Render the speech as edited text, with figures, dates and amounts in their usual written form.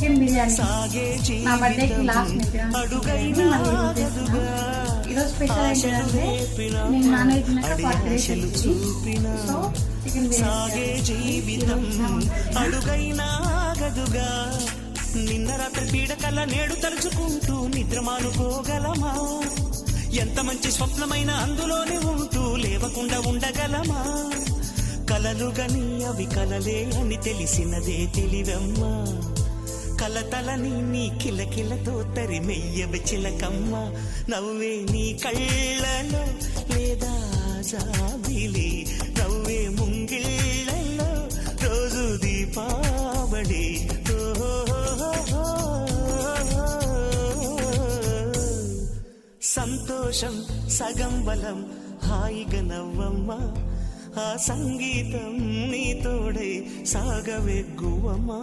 Chicken biryani నా బర్త్డేకి last ఈరోజు స్పెషల్ ఏంటంటే నేను నాన్ వెజ్ తిన్నాక 40 days అవుతుంది. సో చికెన్ బిర్యానీ నిన్న రాత్రి పీడకల నేడు తలుచుకుంటూ నిద్ర మానుకోగలమా? ఎంత మంచి స్వప్నమైన అందులోనే ఉంటూ లేవకుండా ఉండగలమా? కలలుగని అవి కలలే అని తెలిసినదే తెలివమ్మా. కలతలని నీ కిలకిలతో తరిమెయ్యవి చిలకమ్మ. నవ్వే నీ కళ్ళలో లేదా జాబిలి, నవ్వే ముంగిళ్ళలో రోజు దీపావళి. సంతోషం సగం బలం, హాయిగా నవ్వమ్మా. ఆ సంగీతం నీ తోడై సాగవెగ్గువమ్మా.